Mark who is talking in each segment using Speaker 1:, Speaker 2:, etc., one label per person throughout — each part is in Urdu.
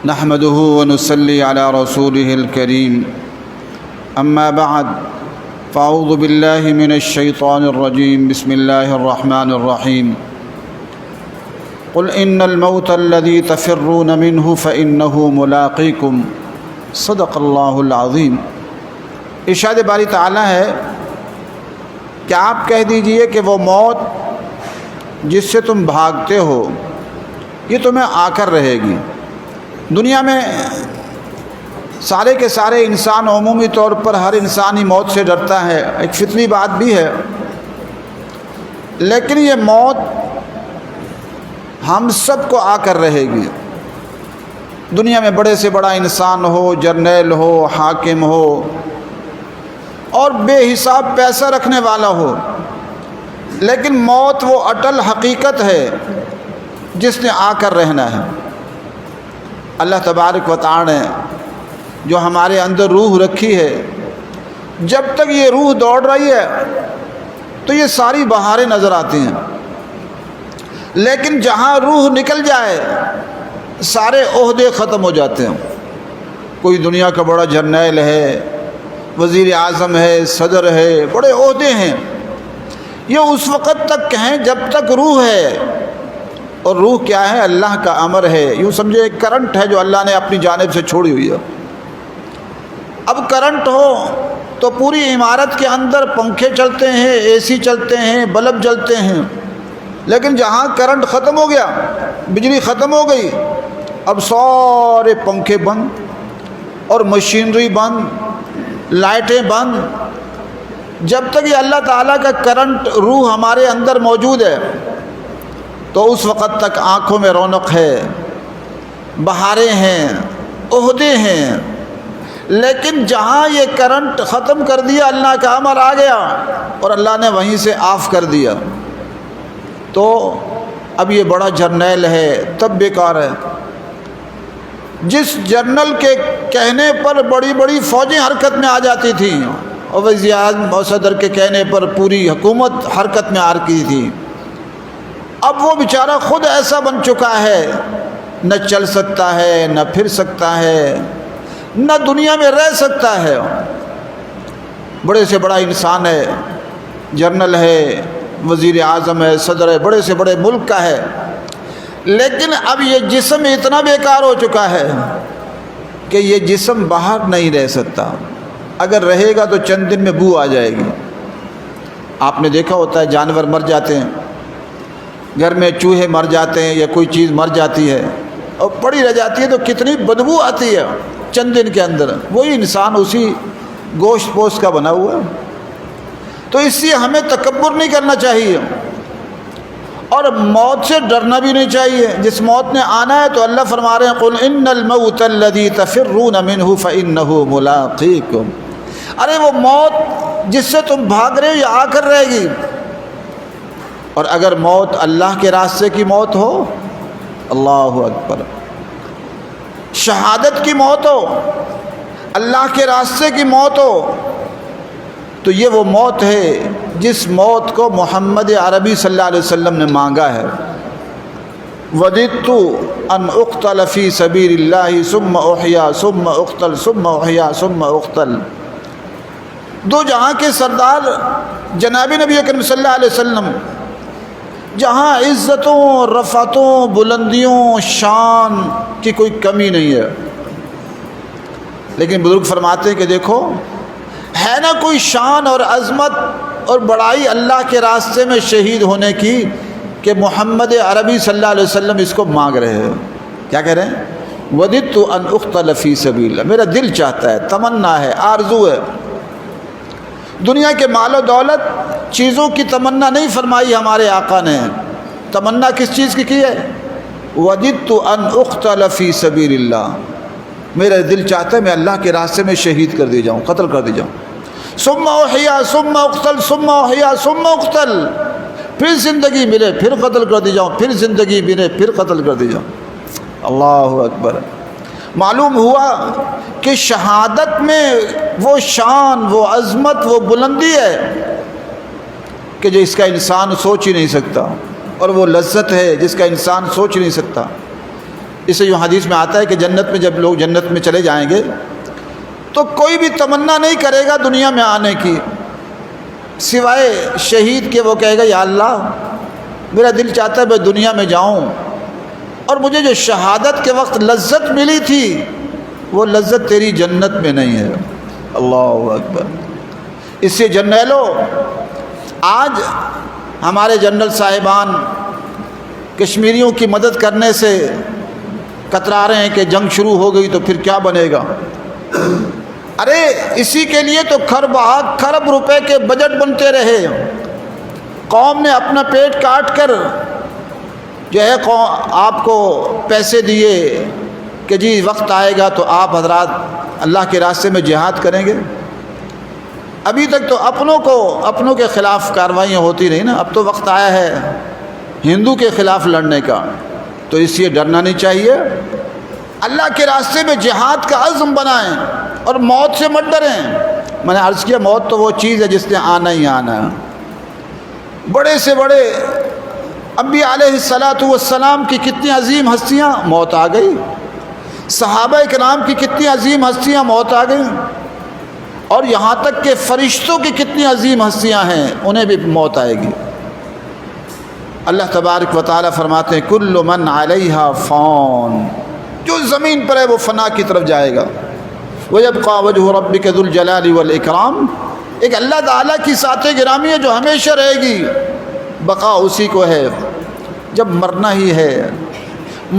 Speaker 1: نحمده ونصلي على رسوله الكريم أما بعد فأعوذ بالله من الشيطان الرجيم بسم الله الرحمن الرحيم قل إن الموت الذي تفرون منه فإنه ملاقيكم صدق اللہ العظیم۔ ارشاد باری تعالیٰ ہے کہ آپ کہہ دیجئے کہ وہ موت جس سے تم بھاگتے ہو یہ تمہیں آ کر رہے گی۔ دنیا میں سارے کے سارے انسان عمومی طور پر ہر انسانی موت سے ڈرتا ہے، ایک فطری بات بھی ہے، لیکن یہ موت ہم سب کو آ کر رہے گی۔ دنیا میں بڑے سے بڑا انسان ہو، جرنیل ہو، حاکم ہو اور بے حساب پیسہ رکھنے والا ہو، لیکن موت وہ اٹل حقیقت ہے جس نے آ کر رہنا ہے۔ اللہ تبارک و تعالی نے جو ہمارے اندر روح رکھی ہے، جب تک یہ روح دوڑ رہی ہے تو یہ ساری بہاریں نظر آتی ہیں، لیکن جہاں روح نکل جائے سارے عہدے ختم ہو جاتے ہیں۔ کوئی دنیا کا بڑا جرنیل ہے، وزیر اعظم ہے، صدر ہے، بڑے عہدے ہیں، یہ اس وقت تک ہیں جب تک روح ہے، اور روح کیا ہے؟ اللہ کا امر ہے۔ یوں سمجھے ایک کرنٹ ہے جو اللہ نے اپنی جانب سے چھوڑی ہوئی ہے۔ اب کرنٹ ہو تو پوری عمارت کے اندر پنکھے چلتے ہیں، اے سی چلتے ہیں، بلب جلتے ہیں، لیکن جہاں کرنٹ ختم ہو گیا، بجلی ختم ہو گئی، اب سارے پنکھے بند اور مشینری بند، لائٹیں بند۔ جب تک یہ اللہ تعالیٰ کا کرنٹ روح ہمارے اندر موجود ہے تو اس وقت تک آنکھوں میں رونق ہے، بہاریں ہیں، عہدے ہیں، لیکن جہاں یہ کرنٹ ختم کر دیا، اللہ کا امر آ گیا اور اللہ نے وہیں سے آف کر دیا، تو اب یہ بڑا جرنیل ہے تب بیکار ہے۔ جس جرنل کے کہنے پر بڑی بڑی فوجیں حرکت میں آ جاتی تھیں اور وزیر اعظم اور صدر کے کہنے پر پوری حکومت حرکت میں آ رہی تھی، اب وہ بیچارہ خود ایسا بن چکا ہے، نہ چل سکتا ہے، نہ پھر سکتا ہے، نہ دنیا میں رہ سکتا ہے۔ بڑے سے بڑا انسان ہے، جرنل ہے، وزیر اعظم ہے، صدر ہے، بڑے سے بڑے ملک کا ہے، لیکن اب یہ جسم اتنا بیکار ہو چکا ہے کہ یہ جسم باہر نہیں رہ سکتا۔ اگر رہے گا تو چند دن میں بو آ جائے گی۔ آپ نے دیکھا ہوتا ہے جانور مر جاتے ہیں، گھر میں چوہے مر جاتے ہیں یا کوئی چیز مر جاتی ہے اور پڑی رہ جاتی ہے تو کتنی بدبو آتی ہے چند دن کے اندر۔ وہی انسان اسی گوشت پوست کا بنا ہوا ہے۔ تو اس لیے ہمیں تکبر نہیں کرنا چاہیے اور موت سے ڈرنا بھی نہیں چاہیے۔ جس موت نے آنا ہے تو اللہ فرما رہے ہیں قل ان الموت الذی تفرون منہ فانہ ملاقیکم۔ ارے وہ موت جس سے تم بھاگ رہے ہو یہ آ کر رہے گی، اور اگر موت اللہ کے راستے کی موت ہو، اللہ اکبر، شہادت کی موت ہو، اللہ کے راستے کی موت ہو، تو یہ وہ موت ہے جس موت کو محمد عربی صلی اللہ علیہ وسلم نے مانگا ہے۔ وَدِدتُّ أَنْ أُقْتَلَ فِي سَبِيلِ اللَّهِ ثُمَّ أُحْيَا ثُمَّ أُقْتَلْ ثُمَّ أُحْيَا ثُمَّ أُقْتَلْ۔ دو جہاں کے سردار جناب نبی اکرم صلی اللہ علیہ وسلم، جہاں عزتوں، رفعتوں، بلندیوں، شان کی کوئی کمی نہیں ہے، لیکن بزرگ فرماتے ہیں کہ دیکھو ہے نا کوئی شان اور عظمت اور بڑائی اللہ کے راستے میں شہید ہونے کی کہ محمد عربی صلی اللہ علیہ وسلم اس کو مانگ رہے ہیں۔ کیا کہہ رہے ہیں؟ وَدِدتُّ أَنْ أُقْتَلَ فِي سَبِيلِ اللَّهِ، میرا دل چاہتا ہے، تمنا ہے، آرزو ہے۔ دنیا کے مال و دولت چیزوں کی تمنا نہیں فرمائی ہمارے آقا نے، تمنا کس چیز کی ہے؟ وَدِدتُّ أَنْ أُقْتَلَ فِي سَبِيلِ اللَّهِ، میرا دل چاہتا ہے میں اللہ کے راستے میں شہید کر دی جاؤں، قتل کر دی جاؤں۔ ثُمَّ أُحْيَا ثُمَّ أُقْتَلْ ثُمَّ أُحْيَا ثُمَّ أُقْتَلْ، پھر زندگی ملے پھر قتل کر دی جاؤں، پھر زندگی ملے پھر قتل کر دی جاؤں۔ اللہ اکبر۔ معلوم ہوا کہ شہادت میں وہ شان، وہ عظمت، وہ بلندی ہے کہ جس کا انسان سوچ ہی نہیں سکتا، اور وہ لذت ہے جس کا انسان سوچ نہیں سکتا۔ اس سے یوں حدیث میں آتا ہے کہ جنت میں جب لوگ جنت میں چلے جائیں گے تو کوئی بھی تمنا نہیں کرے گا دنیا میں آنے کی سوائے شہید کے. وہ کہے گا یا اللہ میرا دل چاہتا ہے میں دنیا میں جاؤں اور مجھے جو شہادت کے وقت لذت ملی تھی وہ لذت تیری جنت میں نہیں ہے. اللہ اکبر. اس سے جرنیلوں آج ہمارے جنرل صاحبان کشمیریوں کی مدد کرنے سے کترا رہے ہیں کہ جنگ شروع ہو گئی تو پھر کیا بنے گا. ارے اسی کے لیے تو کھرب روپے کے بجٹ بنتے رہے. قوم نے اپنا پیٹ کاٹ کر جو ہے آپ کو پیسے دیے کہ جی وقت آئے گا تو آپ حضرات اللہ کے راستے میں جہاد کریں گے. ابھی تک تو اپنوں کے خلاف کارروائیاں ہوتی رہی نا. اب تو وقت آیا ہے ہندو کے خلاف لڑنے کا. تو اس لیے ڈرنا نہیں چاہیے. اللہ کے راستے میں جہاد کا عزم بنائیں اور موت سے مت ڈریں. میں نے عرض کیا موت تو وہ چیز ہے جس نے آنا ہی آنا ہے. بڑے سے بڑے انبیاء علیہ الصلاۃ والسلام کی کتنی عظیم ہستیاں موت آ گئی. صحابہ کرام کی کتنی عظیم ہستیاں موت آ گئی. اور یہاں تک کہ فرشتوں کی کتنی عظیم ہستیاں ہیں انہیں بھی موت آئے گی. اللہ تبارک و تعالی فرماتے ہیں کل من علیہا فان. جو زمین پر ہے وہ فنا کی طرف جائے گا. وَيَبْقَى وَجْهُ رَبِّكَ ذُو الْجَلَالِ وَالْإِكْرَامِ. ایک اللہ تعالیٰ کی ذات گرامی ہے جو ہمیشہ رہے گی. بقا اسی کو ہے. جب مرنا ہی ہے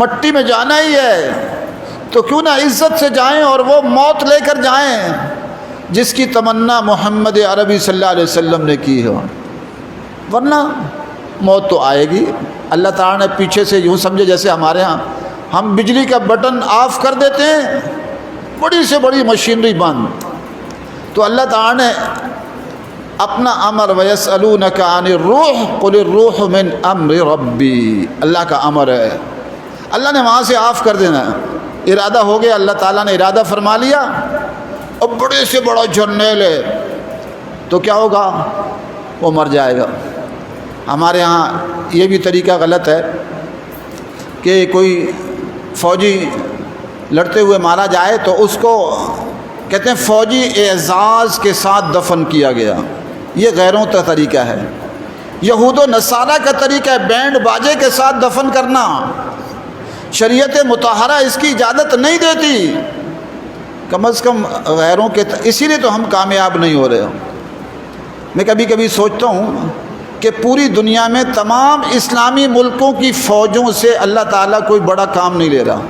Speaker 1: مٹی میں جانا ہی ہے تو کیوں نہ عزت سے جائیں اور وہ موت لے کر جائیں جس کی تمنا محمد عربی صلی اللہ علیہ وسلم نے کی ہے. ورنہ موت تو آئے گی. اللہ تعالیٰ نے پیچھے سے یوں سمجھے جیسے ہمارے ہاں ہم بجلی کا بٹن آف کر دیتے ہیں بڑی سے بڑی مشینری بند. تو اللہ تعالیٰ نے اپنا امر وَيَسْأَلُونَكَ عَنِ الرُّوحِ قُلِ الرُّوحُ مِنْ أَمْرِ رَبِّي. اللہ کا امر ہے. اللہ نے وہاں سے آف کر دینا. ارادہ ہو گیا. اللہ تعالیٰ نے ارادہ فرما لیا. اب بڑے سے بڑا جرنیل ہے تو کیا ہوگا وہ مر جائے گا. ہمارے ہاں یہ بھی طریقہ غلط ہے کہ کوئی فوجی لڑتے ہوئے مارا جائے تو اس کو کہتے ہیں فوجی اعزاز کے ساتھ دفن کیا گیا. یہ غیروں کا طریقہ ہے. یہود و نصارہ کا طریقہ ہے بینڈ باجے کے ساتھ دفن کرنا. شریعت مطہرہ اس کی اجازت نہیں دیتی. کم از کم غیروں کے اسی لیے تو ہم کامیاب نہیں ہو رہے. میں کبھی کبھی سوچتا ہوں کہ پوری دنیا میں تمام اسلامی ملکوں کی فوجوں سے اللہ تعالیٰ کوئی بڑا کام نہیں لے رہا.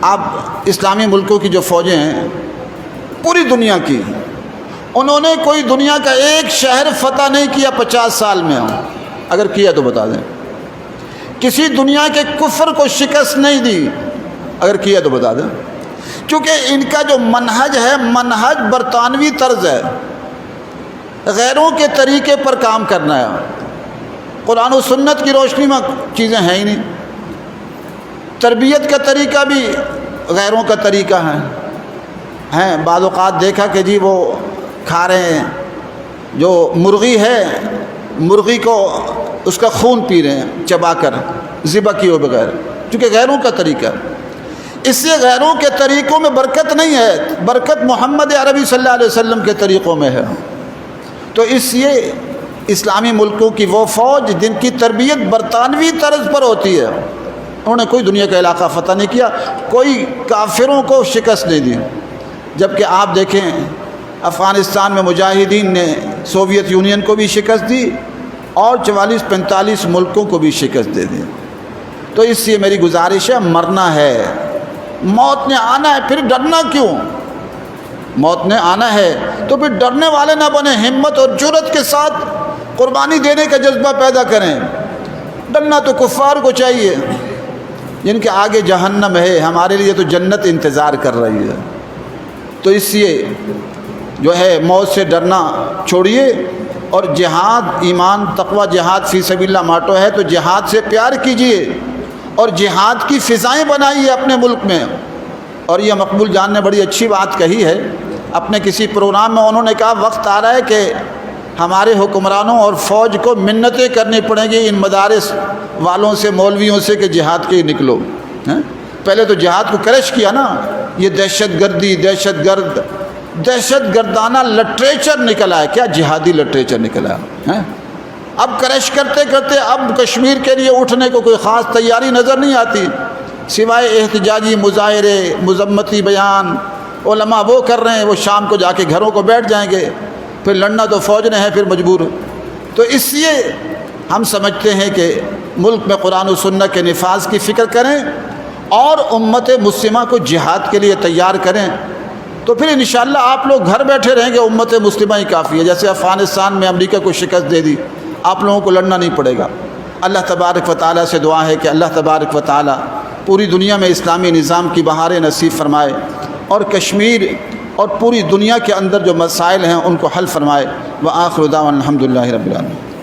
Speaker 1: آپ اسلامی ملکوں کی جو فوجیں ہیں پوری دنیا کی انہوں نے کوئی دنیا کا ایک شہر فتح نہیں کیا 50 سال میں. اگر کیا تو بتا دیں. کسی دنیا کے کفر کو شکست نہیں دی. اگر کیا تو بتا دیں. کیونکہ ان کا جو منہج ہے منہج برطانوی طرز ہے. غیروں کے طریقے پر کام کرنا ہے. قرآن و سنت کی روشنی میں چیزیں ہیں ہی نہیں. تربیت کا طریقہ بھی غیروں کا طریقہ ہے. بعض اوقات دیکھا کہ جی وہ کھا رہے ہیں جو مرغی ہے مرغی کو اس کا خون پی رہے ہیں چبا کر ذبح کیے بغیر کیونکہ غیروں کا طریقہ. اس سے غیروں کے طریقوں میں برکت نہیں ہے. برکت محمد عربی صلی اللہ علیہ وسلم کے طریقوں میں ہے. تو اس لیے اسلامی ملکوں کی وہ فوج جن کی تربیت برطانوی طرز پر ہوتی ہے انہوں نے کوئی دنیا کا علاقہ فتح نہیں کیا. کوئی کافروں کو شکست نہیں دی. جبکہ آپ دیکھیں افغانستان میں مجاہدین نے سوویت یونین کو بھی شکست دی اور 44-45 ملکوں کو بھی شکست دے دی. تو اس لیے میری گزارش ہے مرنا ہے. موت نے آنا ہے پھر ڈرنا کیوں. موت نے آنا ہے تو پھر ڈرنے والے نہ بنیں. ہمت اور جرأت کے ساتھ قربانی دینے کا جذبہ پیدا کریں. ڈرنا تو کفار کو چاہیے جن کے آگے جہنم ہے. ہمارے لیے تو جنت انتظار کر رہی ہے. تو اس لیے جو ہے موت سے ڈرنا چھوڑیے اور جہاد ایمان تقوی جہاد فی سبیل اللہ ماٹو ہے تو جہاد سے پیار کیجیے اور جہاد کی فضائیں بنائیے اپنے ملک میں. اور یہ مقبول جان نے بڑی اچھی بات کہی ہے اپنے کسی پروگرام میں. انہوں نے کہا وقت آ رہا ہے کہ ہمارے حکمرانوں اور فوج کو منتیں کرنی پڑیں گی ان مدارس والوں سے مولویوں سے کہ جہاد کے نکلو. ہیں؟ پہلے تو جہاد کو کریش کیا نا، یہ دہشت گردی، دہشت گردانہ لٹریچر نکلا ہے، کیا جہادی لٹریچر نکلا ہے۔ اب کریش کرتے کرتے اب کشمیر کے لیے اٹھنے کو کوئی خاص تیاری نظر نہیں آتی، سوائے احتجاجی مظاہرے، مذمتی بیان۔ علماء وہ کر رہے ہیں، وہ شام کو جا کے گھروں کو بیٹھ جائیں گے، پھر لڑنا تو فوج نے ہے، پھر مجبور۔ تو اس لیے ہم سمجھتے ہیں کہ ملک میں قرآن و سنت کے نفاذ کی فکر کریں اور امت مسلمہ کو جہاد کے لیے تیار کریں، تو پھر انشاءاللہ آپ لوگ گھر بیٹھے رہیں گے، امت مسلمہ ہی کافی ہے۔ جیسے افغانستان میں امریکہ کو شکست دے دی، آپ لوگوں کو لڑنا نہیں پڑے گا۔ اللہ تبارک و تعالیٰ سے دعا ہے کہ اللہ تبارک و تعالیٰ پوری دنیا میں اسلامی نظام کی بہاریں نصیب فرمائے، اور کشمیر اور پوری دنیا کے اندر جو مسائل ہیں ان کو حل فرمائے۔ وآخر دعوانا الحمدللہ رب العالمین۔